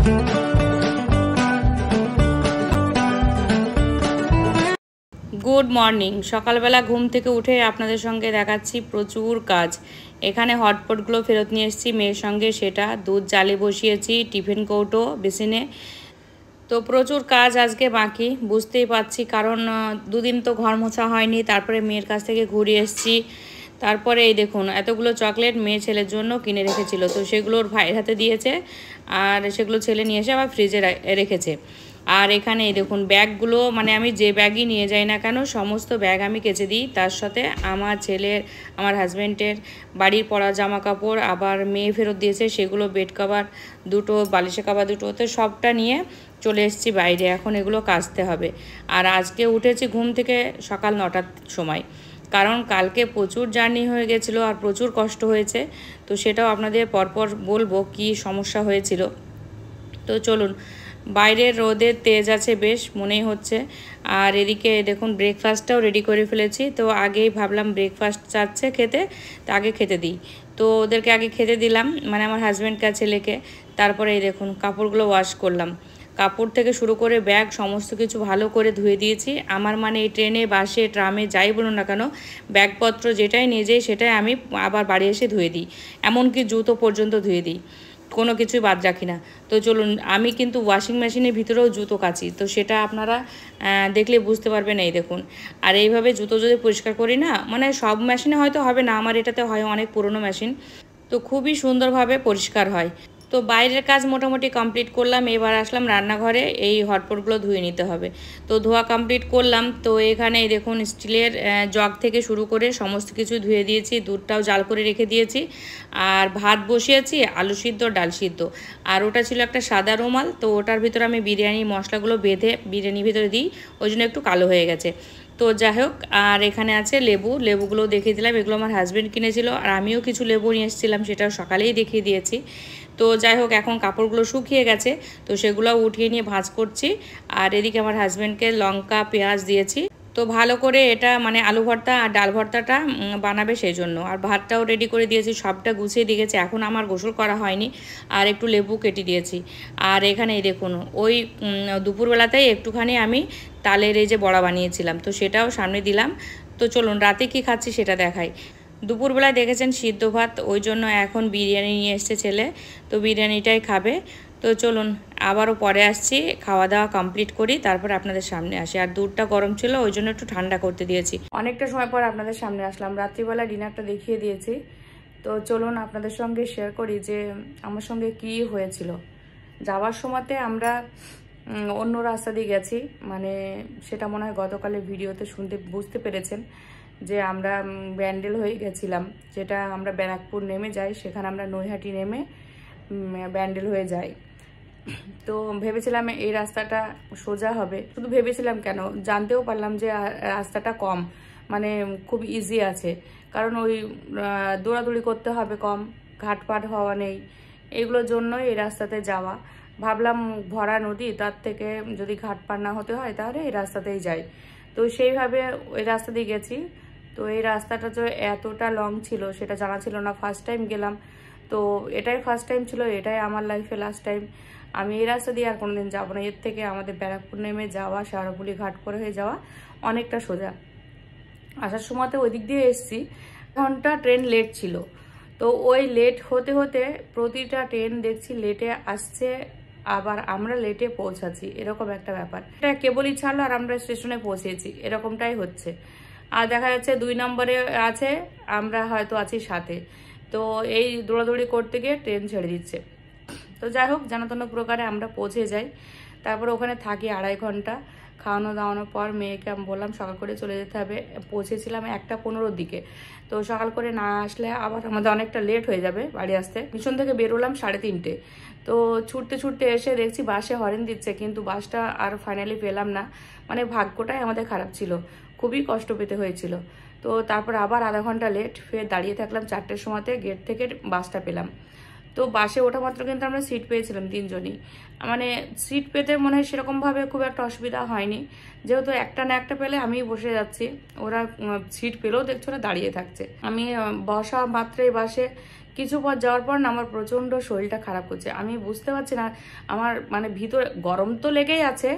Good morning. সকালবেলা ঘুম থেকে উঠে আপনাদের সঙ্গে দেখাচ্ছি প্রচুর কাজ। এখানে হটপটগুলো ফেরত নিয়ে এসেছি মেয়ের সঙ্গে, সেটা দুধ জালে বসিয়েছি, টিফিন কৌটো বেসিনে। তো প্রচুর কাজ আজকে বাকি, বুঝতেই পারছি, কারণ দুদিন তো ঘর মোছা হয়নি। তারপরে মেয়ের কাছ থেকে ঘুরে এসেছি। তারপরে এই দেখুন এতগুলো চকলেট মেয়ে ছেলের জন্য কিনে রেখেছিল, তো সেগুলোর ভাইয়ের হাতে দিয়েছে, আর সেগুলো ছেলে নিয়ে এসে আবার ফ্রিজে রেখেছে। আর এখানে এই দেখুন ব্যাগগুলো, মানে আমি যে ব্যাগই নিয়ে যাই না কেন সমস্ত ব্যাগ আমি কেচে দিই। তার সাথে আমার ছেলের, আমার হাজব্যান্ডের বাড়ির পরা জামা কাপড়, আবার মেয়ে ফেরত দিয়েছে সেগুলো, বেড কভার দুটো, বালিশের কভার দুটো, তো সবটা নিয়ে চলে এসেছি বাইরে। এখন এগুলো কাচতে হবে। আর আজকে উঠেছি ঘুম থেকে সকাল 9টার সময়, কারণ কালকে প্রচুর জার্নি হয়ে গেছিলো আর প্রচুর কষ্ট হয়েছে। তো সেটাও আপনাদের পরপর বলবো কি সমস্যা হয়েছিল। তো চলুন, বাইরের রোদের তেজ আছে বেশ, মনেই হচ্ছে। আর এদিকে দেখুন ব্রেকফাস্টটাও রেডি করে ফেলেছি। তো আগেই ভাবলাম ব্রেকফাস্ট চাচ্ছে খেতে, তো আগে খেতে দিই। তো ওদেরকে আগে খেতে দিলাম, মানে আমার হাজব্যান্ডকে আর ছেলেকে। তারপরে এই দেখুন কাপড়গুলো ওয়াশ করলাম। কাপড় থেকে শুরু করে ব্যাগ সমস্ত কিছু ভালো করে ধুয়ে দিয়েছি। আমার মানে এই ট্রেনে, বাসে, ট্রামে যাই বলুন না কেন, ব্যাগপত্র যেটাই নিয়ে যাই সেটাই আমি আবার বাড়ি এসে ধুয়ে দিই। এমনকি জুতো পর্যন্ত ধুয়ে দিই, কোনো কিছুই বাদ রাখি না। তো চলুন, আমি কিন্তু ওয়াশিং মেশিনের ভিতরেও জুতো কাচি, তো সেটা আপনারা দেখলে বুঝতে পারবেন। এই দেখুন, আর এইভাবে জুতো যদি পরিষ্কার করি না, মানে সব মেশিনে হয়তো হবে না, আমার এটাতে হয়, অনেক পুরনো মেশিন, তো খুবই সুন্দরভাবে পরিষ্কার হয়। তো বাইরের কাজ মোটামুটি কমপ্লিট করলাম। এবার আসলাম রান্নাঘরে, এই হটপটগুলো ধুয়ে নিতে হবে। তো ধোয়া কমপ্লিট করলাম। তো এখানে দেখুন স্টিলের জগ থেকে শুরু করে সমস্ত কিছু ধুয়ে দিয়েছি, দুধটাও জাল করে রেখে দিয়েছি। আর ভাত বসিয়েছি, আলু সিদ্ধ, ডাল সিদ্ধ। আর ওটা ছিল একটা সাদা রুমাল, তো ওটার ভিতরে আমি বিরিয়ানির মশলাগুলো বেঁধে বিরিয়ানির ভিতরে দিই, ওই জন্য একটু কালো হয়ে গেছে। তো যাই হোক, আর এখানে আছে লেবু, লেবুগুলো দেখিয়ে দিলাম। এগুলো আমার হাজব্যান্ড কিনেছিল, আর আমিও কিছু লেবু নিয়ে এসেছিলাম, সেটাও সকালেই দেখিয়ে দিয়েছি। তো যাই হোক, এখন কাপড়গুলো শুকিয়ে গেছে, তো সেগুলো উঠিয়ে নিয়ে ভাঁজ করছি। আর এদিকে আমার হাজব্যান্ডকে লঙ্কা পেঁয়াজ দিয়েছি। তো ভালো করে এটা মানে আলু ভর্তা আর ডাল ভর্তাটা বানাবে সেই জন্য। আর ভাতটাও রেডি করে দিয়েছি, সবটা গুছিয়ে দিয়ে গেছি। এখন আমার গোসল করা হয়নি, আর একটু লেবু কেটে দিয়েছি। আর এখানে দেখুন ওই দুপুরবেলাতেই একটুখানি আমি তালের এই যে বড়া বানিয়েছিলাম, তো সেটাও সামনে দিলাম। তো চলুন রাতে কি খাচ্ছি সেটা দেখাই। দুপুরবেলায় দেখেছেন সিদ্ধ ভাত, ওই জন্য এখন বিরিয়ানি নিয়ে এসছে ছেলে, তো বিরিয়ানিটাই খাবে। তো চলুন আবারও পরে আসছি, খাওয়া দাওয়া কমপ্লিট করি, তারপর আপনাদের সামনে আসি। আর দুধটা গরম ছিল, ওই জন্য একটু ঠান্ডা করতে দিয়েছি। অনেকটা সময় পর আপনাদের সামনে আসলাম, রাত্রিবেলা ডিনারটা দেখিয়ে দিয়েছি। তো চলুন আপনাদের সঙ্গে শেয়ার করি যে আমার সঙ্গে কি হয়েছিল। যাওয়ার সময়তে আমরা অন্য রাস্তা দিয়ে গেছি, মানে সেটা মনে হয় গতকালের ভিডিওতে বুঝতে পেরেছেন যে আমরা ব্যান্ডেল হয়ে গেছিলাম, যেটা আমরা ব্যারাকপুর নেমে যাই, সেখানে আমরা নৈহাটি নেমে ব্যান্ডেল হয়ে যাই। তো ভেবেছিলাম এই রাস্তাটা সোজা হবে, শুধু ভেবেছিলাম কেন, জানতেও পারলাম যে রাস্তাটা কম, মানে খুব ইজি আছে, কারণ ওই দৌড়াদৌড়ি করতে হবে কম, ঘাটপাট হওয়া নেই, এগুলোর জন্যই এই রাস্তাতে যাওয়া। ভাবলাম ভরা নদী, তার থেকে যদি ঘাটপাট না হতে হয় তাহলে এই রাস্তাতেই যাই। তো সেইভাবে ওই রাস্তা দিয়ে গেছি। তো এই রাস্তাটা যে এতটা লং ছিল সেটা জানা ছিল না, ফার্স্ট টাইম গেলাম। তো এটাই ফার্স্ট টাইম ছিল, এটাই আমার লাইফে লাস্ট টাইম। আমি এই রাস্তা দিয়ে আর কোনোদিন যাবো না। এর থেকে আমাদের ব্যারাকপুর নেমে যাওয়া, শেওড়াফুলি ঘাট করে হয়ে যাওয়া অনেকটা সোজা। আসার সময়তে ওই দিক দিয়ে এসছি, ঘন্টা ট্রেন লেট ছিল। তো ওই লেট হতে হতে প্রতিটা ট্রেন দেখছি লেটে আসছে, আবার আমরা লেটে পৌঁছাচ্ছি, এরকম একটা ব্যাপার। এটা কেবলই ছাড়লো আর আমরা স্টেশনে পৌঁছেছি, এরকমটাই হচ্ছে। আর দেখা যাচ্ছে 2 নম্বরে আছে, আমরা হয়তো আছি 7-এ। তো এই দৌড়াদৌড়ি করতে গিয়ে ট্রেন ছেড়ে দিচ্ছে। তো যাই হোক, জানাতন্য প্রকারে আমরা পৌঁছে যাই। তারপর ওখানে থাকি 2.5 ঘন্টা। খাওয়ানো দাওয়ানোর পর মেয়েকে আমি বললাম সকাল করে চলে যেতে হবে। পৌঁছেছিলাম 1:15-র দিকে। তো সকাল করে না আসলে আবার আমাদের অনেকটা লেট হয়ে যাবে বাড়ি আসতে। মিশন থেকে বেরোলাম 3:30। তো ছুটতে ছুটতে এসে দেখছি বাসে হরেন দিচ্ছে, কিন্তু বাসটা আর ফাইনালি পেলাম না। মানে ভাগ্যটাই আমাদের খারাপ ছিল, খুবই কষ্ট পেতে হয়েছিল। তো তারপর আবার আধা ঘন্টা লেট, ফের দাঁড়িয়ে থাকলাম 4টের সময়তে, গেট থেকে বাসটা পেলাম। তো বাসে ওঠা মাত্র কিন্তু আমরা সিট পেয়েছিলাম 3 জনই। মানে সিট পেতে মনে হয় সেরকমভাবে খুব একটা অসুবিধা হয়নি, যেহেতু একটা না একটা পেলে আমি বসে যাচ্ছি, ওরা সিট পেলেও দেখছো না দাঁড়িয়ে থাকছে। আমি বসা মাত্রই বাসে কিছু পর যাওয়ার পর না আমার প্রচণ্ড শরীরটা খারাপ করছে, আমি বুঝতে পারছি না আমার মানে ভিতর গরম তো লেগেই আছে,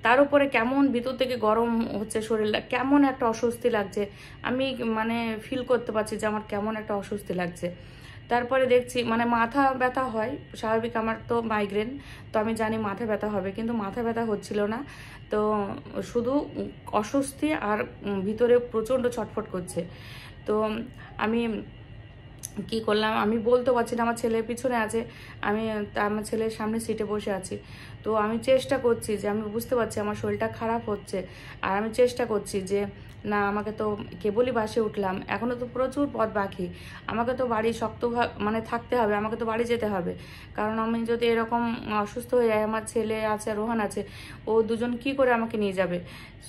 তার উপরে কেমন ভিতর থেকে গরম হচ্ছে, শরীরটা কেমন একটা অস্বস্তি লাগছে, আমি মানে ফিল করতে পারছি যে আমার কেমন একটা অস্বস্তি লাগছে। তারপরে দেখছি মানে মাথা ব্যথা হয় স্বাভাবিক, আমার তো মাইগ্রেন, তো আমি জানি মাথা ব্যথা হবে, কিন্তু মাথা ব্যথা হচ্ছিল না, তো শুধু অস্বস্তি আর ভিতরে প্রচণ্ড ছটফট করছে। তো আমি কি করলাম, আমি বলতে পারছি না, আমার ছেলের পিছনে আছে, আমি আমার ছেলের সামনে সিটে বসে আছি, তো আমি চেষ্টা করছি যে আমি বুঝতে পারছি আমার শরীরটা খারাপ হচ্ছে, আর আমি চেষ্টা করছি যে না আমাকে তো কেবলই বাসে উঠলাম, এখনও তো প্রচুর পথ বাকি, আমাকে তো বাড়ি শক্ত মানে থাকতে হবে, আমাকে তো বাড়ি যেতে হবে, কারণ আমি যদি এরকম অসুস্থ হয়ে যাই, আমার ছেলে আছে রোহান আছে, ও দুজন কি করে আমাকে নিয়ে যাবে,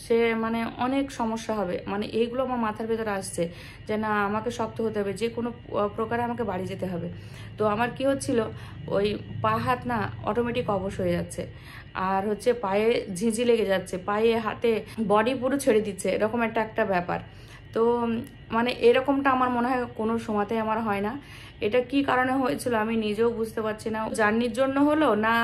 সে মানে অনেক সমস্যা হবে, মানে এইগুলো আমার মাথার ভেতরে আসছে যে না আমাকে শক্ত হতে হবে, যে কোনো প্রকারে আমাকে বাড়ি যেতে হবে। তো আমার কি হচ্ছিল, ওই পা হাত না অটোমেটিক অবশ হয়ে যাচ্ছে, আর হচ্ছে পায়ে ঝিঁঝি লেগে যাচ্ছে, পায়ে হাতে বডি পুরো ছেড়ে দিচ্ছে, এরকম একটা ব্যাপার। তো মানে এরকমটা আমার মনে হয় কোনো সময়তেই আমার হয় না, এটা কি কারণে হয়েছিল আমি নিজেও বুঝতে পারছি না, জার্নির জন্য হলো না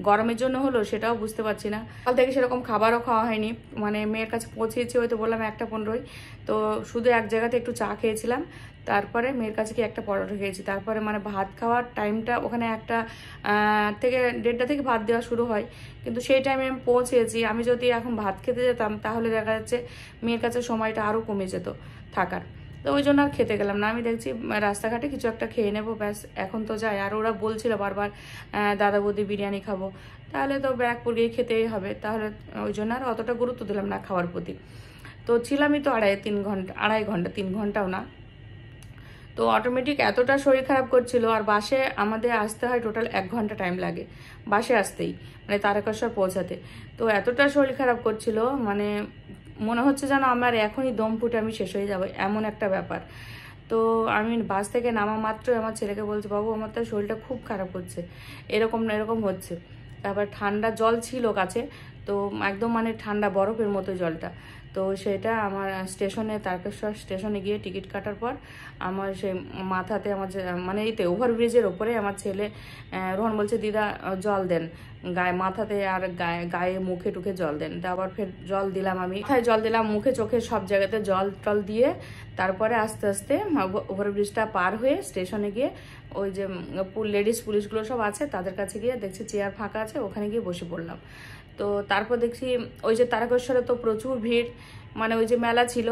গরমের জন্য হলো সেটাও বুঝতে পারছি না। কাল থেকে সেরকম খাবারও খাওয়া হয়নি, মানে মেয়ের কাছে পৌঁছেছি হয়তো বললাম 1:15, তো শুধু এক জায়গাতে একটু চা খেয়েছিলাম, তারপরে মেয়ের কাছে কি একটা পরোটা খেয়েছি, তারপরে মানে ভাত খাওয়ার টাইমটা ওখানে 1টা থেকে 1:30 থেকে ভাত দেওয়া শুরু হয়, কিন্তু সেই টাইমে আমি পৌঁছেছি, আমি যদি এখন ভাত খেতে যেতাম তাহলে দেখা যাচ্ছে মেয়ের কাছে সময়টা আরও কমে যেত থাকার, তো ওই জন্য আর খেতে গেলাম না, আমি দেখছি রাস্তাঘাটে কিছু একটা খেয়ে নেবো ব্যাস, এখন তো যাই। আর ওরা বলছিল বারবার দাদা বৌদি বিরিয়ানি খাবো, তাহলে তো ব্যারাকপুর গিয়ে খেতেই হবে, তাহলে ওই জন্য আর অতটা গুরুত্ব দিলাম না খাওয়ার প্রতি। তো ছিলামই তো 2.5 ঘন্টা 3 ঘন্টাও না, তো অটোমেটিক এতটা শরীর খারাপ করছিল, আর বাসে আমাদের আসতে হয় টোটাল 1 ঘন্টা টাইম লাগে বাসে আসতেই, মানে তারকেশ্বর পৌঁছাতে, তো এতটা শরীর খারাপ করছিল মানে মনে হচ্ছে যেন আমার এখনই দম ফুটে আমি শেষ হয়ে যাবো, এমন একটা ব্যাপার। তো আমি বাস থেকে নামা মাত্রই আমার ছেলেকে বলছি, বাবু আমার তো শরীরটা খুব খারাপ হচ্ছে, এরকম না এরকম হচ্ছে। তারপর ঠান্ডা জল ছিল কাছে, তো একদম মানে ঠান্ডা বরফের মতো জলটা, তো সেটা আমার স্টেশনে তারকেশ্বর স্টেশনে গিয়ে টিকিট কাটার পর আমার সেই মাথাতে আমার মানে এইতে ওভারব্রিজের ওপরে আমার ছেলে রোহন বলছে দিদা জল দেন গায়ে, মাথাতে আর গায়ে মুখে টুখে জল দেন, আবার ফের জল দিলাম, আমি মাথায় জল দিলাম, মুখে চোখে সব জায়গাতে জল টল দিয়ে তারপরে আস্তে আস্তে ওভারব্রিজটা পার হয়ে স্টেশনে গিয়ে ওই যে লেডিস পুলিশগুলো সব আছে তাদের কাছে গিয়ে দেখছি চেয়ার ফাঁকা আছে, ওখানে গিয়ে বসে পড়লাম। তো তারপর দেখছি ওই যে তারকেশ্বরে তো প্রচুর ভিড়, মানে ওই যে মেলা ছিল,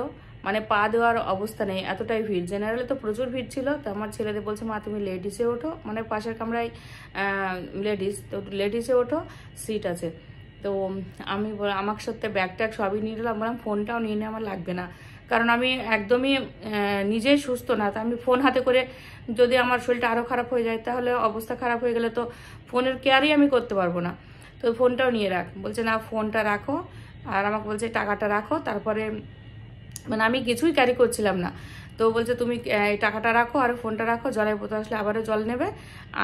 মানে পা দেওয়ার অবস্থা নেই, এতটাই ভিড়, জেনারেলে তো প্রচুর ভিড় ছিল। তো আমার ছেলেদের বলছে মা তুমি লেডিসে ওঠো, মানে পাশের কামরায় লেডিস, তো লেডিসে ওঠো সিট আছে। তো আমি আমার সাথে ব্যাগ ট্যাগ সবই নিয়ে নিলাম, বললাম ফোনটাও নিয়ে নিয়ে আমার লাগবে না, কারণ আমি একদমই নিজেই সুস্থ না, তো আমি ফোন হাতে করে যদি আমার শরীরটা আরও খারাপ হয়ে যায় তাহলে অবস্থা খারাপ হয়ে গেলে তো ফোনের কেয়ারই আমি করতে পারবো না, তো ফোনটাও নিয়ে রাখ, বলছে না ফোনটা রাখো, আর আমাকে বলছে টাকাটা রাখো, তারপরে মানে আমি কিছুই ক্যারি করছিলাম না, তো বলছে তুমি এই টাকাটা রাখো আর ফোনটা রাখো, জলের বোতল আসলে আবারও জল নেবে,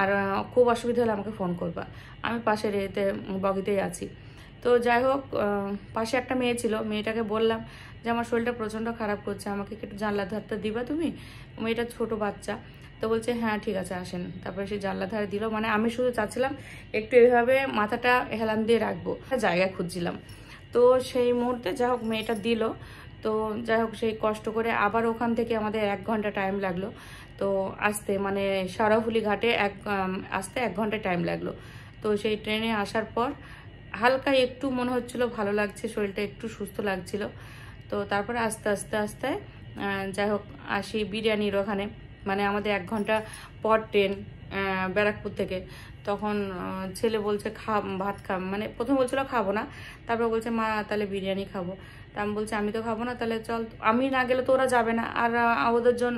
আর খুব অসুবিধা হলে আমাকে ফোন করবা, আমি পাশের এতে বগিতেই আছি। তো যাই হোক পাশে একটা মেয়ে ছিল, মেয়েটাকে বললাম যে আমার শরীরটা প্রচণ্ড খারাপ করছে, আমাকে একটু জানলার ধারটা দিবা তুমি, মেয়েটা ছোট বাচ্চা, তো বলছে হ্যাঁ ঠিক আছে আসেন, তারপরে সে জানলা ধারে দিল, মানে আমি শুধু চাচ্ছিলাম একটু এইভাবে মাথাটা হেলান দিয়ে রাখবো, জায়গা খুঁজছিলাম। তো সেই মুহূর্তে যাই হোক মেয়েটা দিল, তো যাই হোক সেই কষ্ট করে আবার ওখান থেকে আমাদের 1 ঘন্টা টাইম লাগলো, তো আসতে মানে সারাফুলি ঘাটে আসতে 1 ঘন্টা টাইম লাগলো। তো সেই ট্রেনে আসার পর হালকা একটু মনে হচ্ছিল ভালো লাগছে, শরীরটা একটু সুস্থ লাগছিল। তো তারপরে আস্তে আস্তে আস্তে যাই হোক আসি বিরিয়ানির ওখানে, মানে আমাদের 1 ঘন্টা পর ট্রেন ব্যারাকপুর থেকে। তখন ছেলে বলছে ভাত মানে প্রথমে বলছিল খাবো না, তারপর বলছে মা তাহলে বিরিয়ানি খাবো, তা আমি বলছি আমি তো খাবো না, তাহলে চল, আমি না গেলে তো ওরা যাবে না, আর ওদের জন্য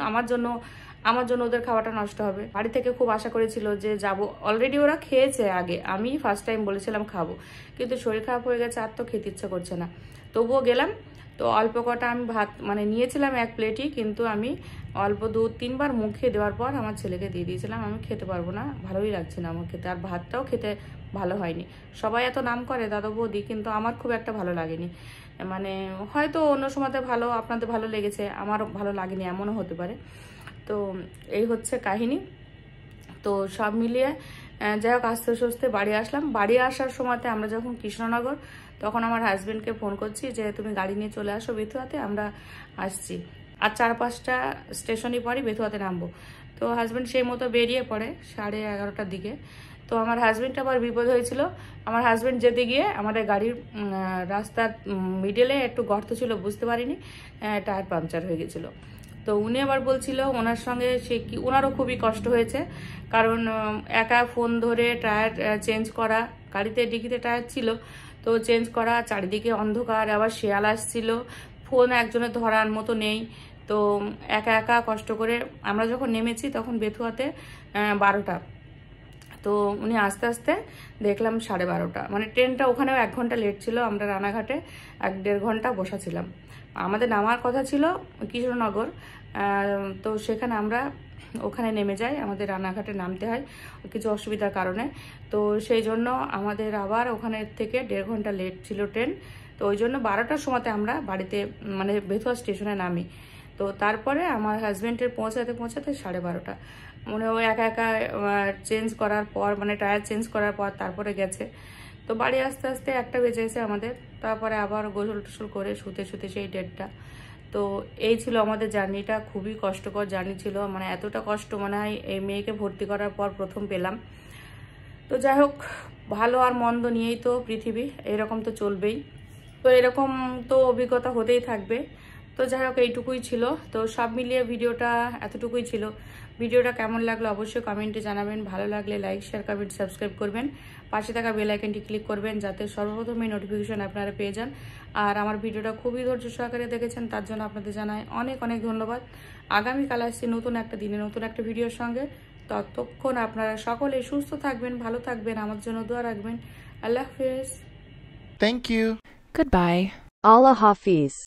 আমার জন্য ওদের খাওয়াটা নষ্ট হবে। বাড়ি থেকে খুব আশা করেছিল যে যাব, অলরেডি ওরা খেয়েছে আগে, আমি ফার্স্ট টাইম বলেছিলাম খাবো, কিন্তু শরীর খারাপ হয়ে গেছে আর তো খেতে ইচ্ছা করছে না, তবুও গেলাম। তো অল্প কটা আমি ভাত মানে নিয়েছিলাম 1 প্লেটই, কিন্তু আমি অল্প 2-3 বার মুখে দেওয়ার পর আমার ছেলেকে দিয়ে দিয়েছিলাম, আমি খেতে পারবো না, ভালোই লাগছে না আমার খেতে, আর ভাতটাও খেতে ভালো হয়নি। সবাই এত নাম করে দাদা বৌদি, কিন্তু আমার খুব একটা ভালো লাগেনি, মানে হয়তো অন্য সময়তে ভালো আপনাদের ভালো লেগেছে, আমার ভালো লাগেনি এমনও হতে পারে। তো এই হচ্ছে কাহিনী। তো সব মিলিয়ে যাই হোক আস্তে আস্তে বাড়ি আসলাম। বাড়ি আসার সময়তে আমরা যখন কৃষ্ণনগর, তখন আমার হাজব্যান্ডকে ফোন করছি যে তুমি গাড়ি নিয়ে চলে আসো বেথুয়াতে, আমরা আসছি। আর 4-5টা স্টেশনই পরই বেথুয়াতে নামবো। তো হাজব্যান্ড সেই মতো বেরিয়ে পড়ে 11:30টার দিকে। তো আমার হাজব্যান্ড আবার বিপদ হয়েছিল। আমার হাজব্যান্ড যেতে গিয়ে আমাদের গাড়ির রাস্তার মিডলে একটু গর্ত ছিল, বুঝতে পারিনি, টায়ার পাংচার হয়ে গেছিলো। তো উনি আবার বলছিল ওনার সঙ্গে ওনারও খুবই কষ্ট হয়েছে, কারণ একা ফোন ধরে টায়ার চেঞ্জ করা, গাড়িতে ডিকিতে টায়ার ছিল তো চেঞ্জ করা, চারিদিকে অন্ধকার, আবার শেয়াল আসছিল, ফোন একজনের ধরার মতো নেই। তো একা একা কষ্ট করে আমরা যখন নেমেছি তখন বেথুয়াতে 12টা। তো উনি আস্তে আস্তে দেখলাম 12:30, মানে ট্রেনটা ওখানেও 1 ঘন্টা লেট ছিল। আমরা রানাঘাটে 1-1.5 ঘন্টা বসা ছিলাম। আমাদের নামার কথা ছিল কৃষ্ণনগর, তো সেখানে আমরা ওখানে নেমে যাই, আমাদের রানাঘাটে নামতে হয় কিছু অসুবিধার কারণে। তো সেই জন্য আমাদের আবার ওখানে থেকে 1.5 ঘন্টা লেট ছিল ট্রেন। তো ওই জন্য 12টার সময়তে আমরা বাড়িতে মানে বেথুয়া স্টেশনে নামি। তো তারপরে আমার হাজব্যান্ডের পৌঁছাতে 12:30, মানে ও একা একা চেঞ্জ করার পর, মানে টায়ার চেঞ্জ করার পর তারপরে গেছে। তো বাড়ি আস্তে আস্তে 1টা বেজে গেছে আমাদের। তারপরে আবার গোসল টোসল করে শুতে সেই 1:30টা। তো এই ছিল আমাদের জার্নিটা, খুবই কষ্টকর জার্নি ছিল, মানে এতটা কষ্ট মনে হয় এই মেয়েকে ভর্তি করার পর প্রথম পেলাম। তো যাই হোক, ভালো আর মন্দ নিয়েই তো পৃথিবী, এরকম তো চলবেই। তো এরকম তো অভিজ্ঞতা হতেই থাকবে। তো যাই হোক, এইটুকুই ছিল। তো সব মিলিয়ে ভিডিওটা এতটুকুই ছিল। ভিডিওটা কেমন লাগলো অবশ্যই কমেন্টে জানাবেন। ভালো লাগলে লাইক, শেয়ার, কমেন্ট, সাবস্ক্রাইব করবেন। পাশে থাকা বেল আইকনটি ক্লিক করবেন যাতে সর্বপ্রথমে নোটিফিকেশন আপনারা পেয়ে যান। আর আমার ভিডিওটা খুবই ধৈর্য সহকারে দেখেছেন, তার জন্য আপনাদের জানাই অনেক অনেক ধন্যবাদ। আগামীকাল আসছি নতুন একটা দিনে নতুন একটা ভিডিওর সঙ্গে। ততক্ষণ আপনারা সকলেই সুস্থ থাকবেন, ভালো থাকবেন, আমার জন্য দোয়া রাখবেন। আল্লাহ হাফেজ। Thank you. Goodbye. Allah Hafiz.